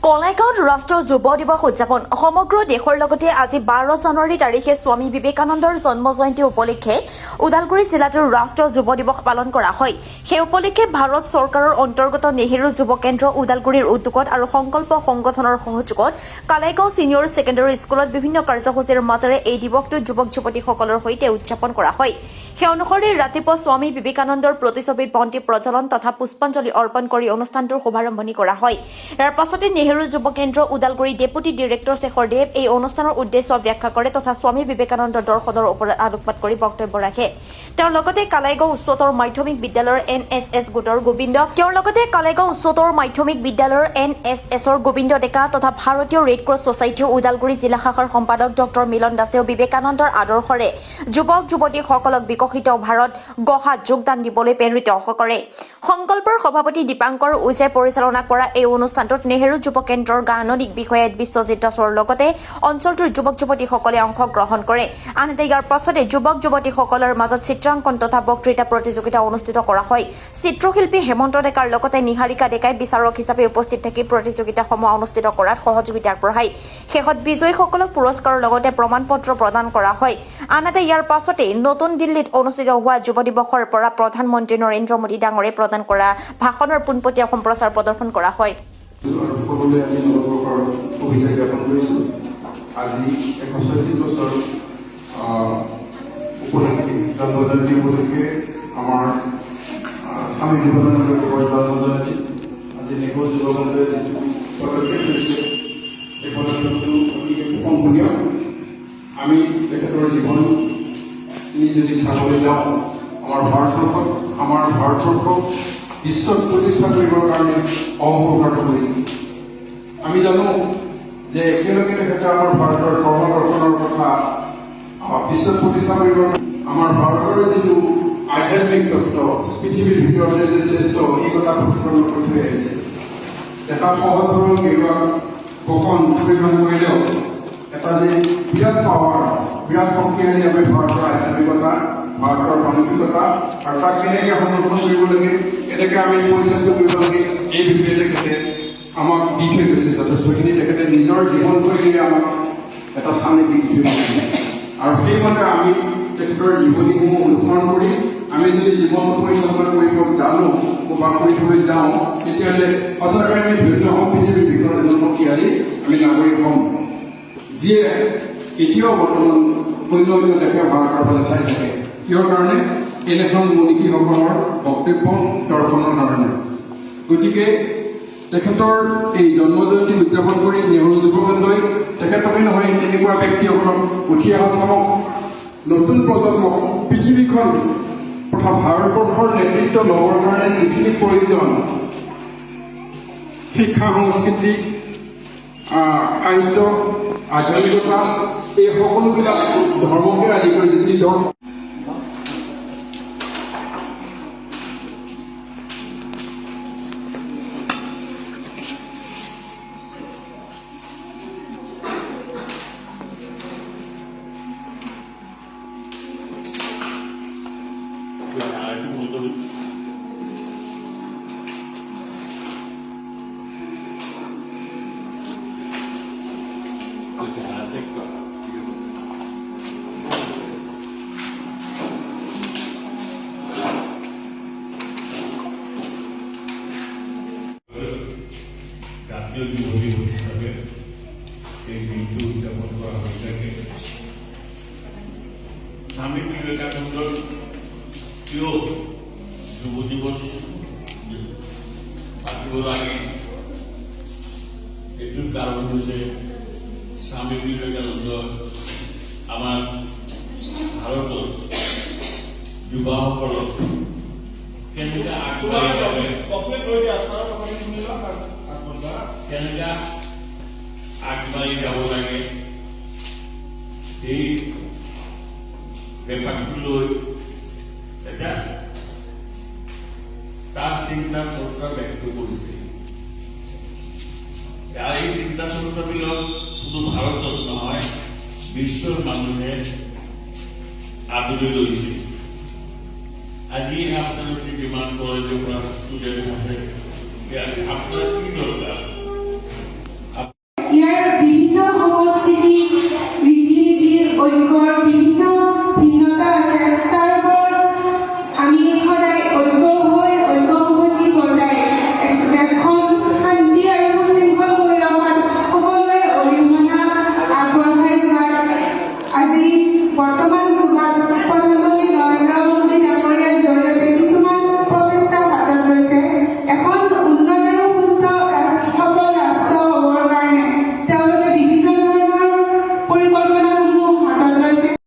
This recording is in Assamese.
বঙাইগাঁৱত ৰাষ্ট্ৰীয় যুৱ দিৱস উদযাপন সমগ্ৰ দেশৰ লগতে আজি 12 জানুৱাৰী তাৰিখে স্বামী বিবেকানন্দৰ জন্ম জয়ন্তী উপলক্ষে ওদালগুৰি জিলাতো ৰাষ্ট্ৰীয় যুৱ দিৱস পালন কৰা হয়। সেই উপলক্ষে ভাৰত চৰকাৰৰ অন্তৰ্গত নেহেৰু যুৱ কেন্দ্ৰ ওদালগুৰিৰ উদ্যোগত আৰু সংকল্প সংগঠনৰ সহযোগত কালাইগাঁও ছিনিয়ৰ ছেকেণ্ডেৰী স্কুলত বিভিন্ন কাৰ্যসূচীৰ মাজেৰে এই দিৱসটো যুৱক যুৱতীসকলৰ সৈতে উদযাপন কৰা হয়। সেই অনুসৰি ৰাতিপুৱা স্বামী বিবেকানন্দৰ প্ৰতিছবিত বন্তি প্ৰজ্বলন তথা পুষ্পাঞ্জলি অৰ্পণ কৰি অনুষ্ঠানটোৰ শুভাৰম্ভণি কৰা হয়। ইয়াৰ পাছতে নেহেৰু যুৱ কেন্দ্ৰ ওদালগুৰি ডেপুটি ডিৰেক্টৰ শেখৰ দেৱ এই অনুষ্ঠানৰ উদ্দেশ্য ব্যাখ্যা কৰে তথা স্বামী বিবেকানন্দ দৰ্শনৰ ওপৰত আলোকপাত কৰি বক্তব্য ৰাখে। তেওঁৰ লগতে কালাইগাঁও উচ্চতৰ মাধ্যমিক বিদ্যালয়ৰ NSS গোটৰ গোবিন্দ ডেকা তথা ভাৰতীয় ৰেড ক্ৰছ ছচাইটি ওদালগুৰি জিলা শাখাৰ সম্পাদক ডক্টৰ মিলন দাসেও বিবেকানন্দৰ আদৰ্শৰে যুৱক যুৱতীসকলক বিকশিত ভাৰত গঢ়াত যোগদান দিবলৈ প্ৰেৰিত কৰে। সংকল্পৰ সভাপতি দীপাংকৰ ওজে পৰিচালনা কৰা এই অনুষ্ঠানটোত নেহেৰু যুৱ কেন্দ্ৰৰ গাণনিক বিষয়া বিশ্বজিৎ দাসৰ লগতে অঞ্চলটোৰ যুৱক যুৱতীসকলে অংশগ্ৰহণ কৰে। আনহাতে ইয়াৰ পাছতে যুৱক যুৱতীসকলৰ মাজত চিত্ৰাংকন তথা বক্তৃতা প্ৰতিযোগিতা অনুষ্ঠিত কৰা হয়। চিত্ৰশিল্পী হেমন্ত ডেকাৰ লগতে নিহাৰিকা ডেকাই বিচাৰক হিচাপে উপস্থিত থাকি প্ৰতিযোগিতাসমূহ অনুষ্ঠিত কৰাত সহযোগিতা আগবঢ়ায়। শেষত বিজয়ীসকলক পুৰস্কাৰৰ লগতে প্ৰমাণ পত্ৰ প্ৰদান কৰা হয়। আনহাতে ইয়াৰ পাছতে নতুন দিল্লীত অনুষ্ঠিত হোৱা যুৱ দিৱসৰ পৰা প্ৰধানমন্ত্ৰী নৰেন্দ্ৰ মোদী ডাঙৰে প্ৰদান কৰা ভাষণৰ পোনপটীয়া সম্প্ৰচাৰ প্ৰদৰ্শন কৰা হয়। আজি 140 বছৰ জন্মজয়ন্তী উপলক্ষে আমাৰ স্বামী বিবেকানন্দৰ জন্মজয়ন্তী আজি নেহেৰু যুৱ কেন্দ্ৰই যিটো পদক্ষেপ লৈছে এই পদক্ষেপটো অতিকে প্ৰশংসনীয়। আমি তেখেতৰ জীৱন যদি চাবলৈ যাওঁ আমাৰ ভাৰতবৰ্ষক বিশ্বত প্ৰতিষ্ঠা কৰিবৰ কাৰণে অহংকাৰটো কৰিছিল। আমি জানো যে একেলগে তেখেতে আমাৰ ভাৰতৰ ধৰ্ম দৰ্শনৰ কথা বিশ্বত প্ৰতিষ্ঠা কৰিব। আমাৰ ভাৰতৰ যিটো আধ্যাত্মিক তত্ত্ব পৃথিৱীৰ ভিতৰতে যে শ্ৰেষ্ঠ এই কথা প্ৰতিফলন কৰি থৈ আহিছে। এটা সহজ সৰল গেৰুৱা বসন পৰিধান কৰিলেও এটা যে বিৰাট পাৱাৰ বিৰাট শক্তিশালী আমি ভাৰতৰ আধ্যাত্মিকতা ভাৰতৰ মানসিকতা আৰু তাক কেনেকৈ সংৰক্ষণ কৰিব লাগে কেনেকৈ আমি পৰিচালিত কৰিব লাগে এই বিষয়ে তেখেতে আমাক দি থৈ গৈছে। যথেষ্টখিনি তেখেতে নিজৰ জীৱনশৈলীৰে আমাক এটা চানি দি থৈ গৈছে আৰু সেইমতে আমি তেখেতৰ জীৱনীসমূহ অনুসৰণ কৰি আমি যদি জীৱন পৰিচালনা কৰিব জানো বা কৰিবলৈ যাওঁ তেতিয়াহ'লে সঁচাকৈ আমি ধন্য হওঁ। পৃথিৱীৰ ভিতৰত এজন শক্তিশালী আমি নাগৰিক হ'ম যিয়ে এতিয়াও বৰ্তমান অন্য অন্য দেশে ভাৰতৰ ফালে চাই থাকে। কিহৰ কাৰণে? এনেখন মনীষীসকলৰ বক্তব্য দৰ্শনৰ কাৰণে। গতিকে তেখেতৰ এই জন্মজয়ন্তী উদযাপন কৰি নেহেৰু যুৱ কেন্দ্ৰই তেখেতকে নহয় তেনেকুৱা ব্যক্তিসকলক উঠি অহা চামক নতুন প্ৰজন্মক পৃথিৱীখন তথা ভাৰতবৰ্ষৰ নেতৃত্ব ল'বৰ কাৰণে যিখিনি প্ৰয়োজন শিক্ষা সংস্কৃতি সাহিত্য আধ্যাত্মিকতা এই সকলোবিলাক ধৰ্মকে আদি কৰি যিখিনি দৰ্শন জাতীয় যুৱ দিৱস হিচাপে এই দিনটো উদযাপন কৰা হৈছে। স্বামী বিবেকানন্দৰ কিয় যুৱ দিৱস পাতিব লাগে এইটোৰ কাৰণ হৈছে স্বামী বিবেকানন্দ আমাৰ ভাৰতৰ যুৱসকলক কেনেকৈ আগবাঢ়ি যাব লাগে এই ব্যাপাৰটো লৈ এটা তাৰ চিন্তা চৰ্চা ব্যক্ত কৰিছে। এই চিন্তা চৰ্চাবিলাক শুধু ভাৰতত নহয় বিশ্বৰ মানুহে আদৰি লৈছে। আজি আপোনালোকে যিমান কলেজৰ পৰা ষ্টুডেণ্ট আছে আপনাৰ